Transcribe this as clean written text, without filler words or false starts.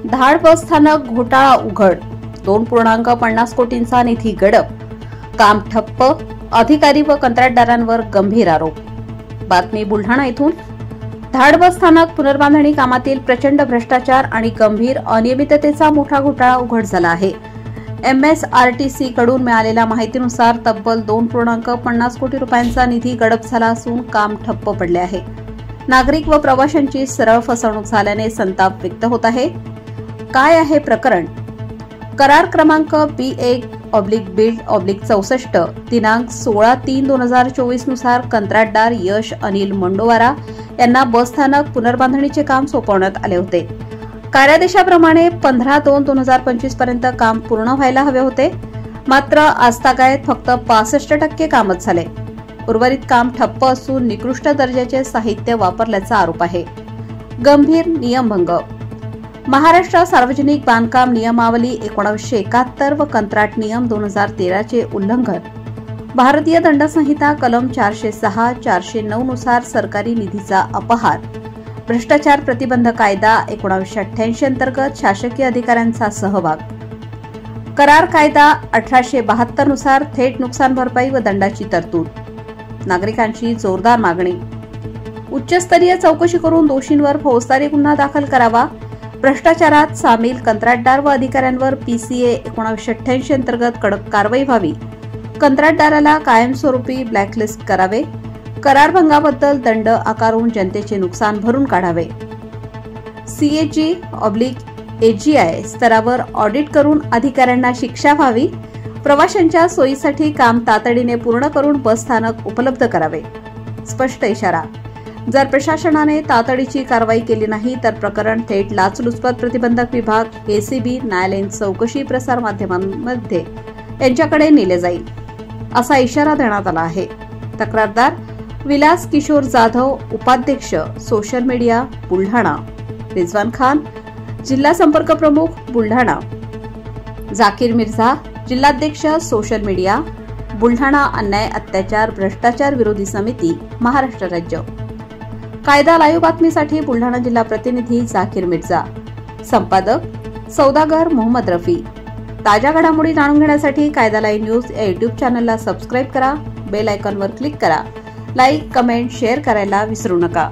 धाड बस स्थानक घोटाळा उघड, 2.50 कोटींचा निधी गडप, काम ठप्प, अधिकारी व कंत्राटदारांवर गंभीर आरोप। बातमी बुलढाणा येथून। धाड बस स्थानक पुनर्बांधणी कामातील प्रचंड भ्रष्टाचार आणि गंभीर अनियमिततेचा मोठा घोटाळा उघड झाला आहे। MSRTC कडून मिळालेल्या माहितीनुसार तब्बल 2.50 कोटी रुपयांचा निधी गडप झाला असून काम ठप्प पडले आहे। नागरिक व प्रवाशांची सरळ फसवणूक झाल्याने संताप व्यक्त होत आहे। काय आहे प्रकरण? करार क्रमांक B1/बिल्ड/64 दिनांक 16/3/2024 नुसार कंत्राटदार यश अनिल मंडोवारा यांना बस स्थानक पुनर्बांधणीचे काम सोपवण्यात आले होते। कार्यादेशाप्रमाणे 15/2/2025 पर्यंत काम पूर्ण व्हायला हवे होते, मात्र आजतागायत फक्त 65% कामच झाले। उर्वरित काम ठप्प असून निकृष्ट दर्जाचे साहित्य वापरल्याचा आरोप आहे। गंभीर नियमभंग। महाराष्ट्र सार्वजनिक बांधकाम नियमावली 1971 व कंत्राट नियम 2013 चे उल्लंघन, भारतीय दंडसंहिता कलम 406, 409 नुसार सरकारी निधीचा अपहार, भ्रष्टाचार प्रतिबंध कायदा 1988 अंतर्गत शासकीय अधिकाऱ्यांचा सहभाग, करार कायदा 1872 नुसार थेट नुकसान भरपाई व दंडाची तरतूद। नागरिकांची जोरदार मागणी। उच्चस्तरीय चौकशी करून दोषींवर फौजदारी गुन्हा दाखल करावा। भ्रष्टाचारात सामील कंत्राटदार व अधिकाऱ्यांवर PCA 1988 अंतर्गत कडक कारवाई व्हावी। कंत्राटदाराला कायमस्वरूपी ब्लॅकलिस्ट करावे। करारभंगाबद्दल दंड आकारून जनतेचे नुकसान भरून काढावे। CAG/AGI स्तरावर ऑडिट करून अधिकाऱ्यांना शिक्षा व्हावी। प्रवाशांच्या सोयीसाठी काम तातडीने पूर्ण करून बस स्थानक उपलब्ध करावे। स्पष्ट इशारा। जर प्रशासनाने तातडीची कारवाई केली नाही तर प्रकरण थेट लाचलुचपत प्रतिबंधक विभाग, ACB, न्यायालयीन चौकशी, प्रसार माध्यमांमध्ये यांच्याकडे नेले जाईल, असा इशारा देण्यात आला आहे। तक्रारदार विलास किशोर जाधव, उपाध्यक्ष सोशल मीडिया बुलढाणा, रिजवान खान जिल्हा संपर्क प्रमुख बुलढाणा, जाकीर मिर्झा जिल्हाध्यक्ष सोशल मीडिया बुलढाणा, अन्याय अत्याचार भ्रष्टाचार विरोधी समिती महाराष्ट्र राज्य। कायदा लाईव्ह बातमीसाठी बुलढाणा जिल्हा प्रतिनिधी जाकीर मिर्झा, संपादक सौदागर मोहम्मद रफी। ताज्या घडामोडी जाणून घेण्यासाठी कायदा लाईव्ह न्यूज या YouTube चॅनलला सबस्क्राईब करा, बेल आयकॉनवर क्लिक करा, लाईक, कमेंट, शेअर करायला विसरू नका।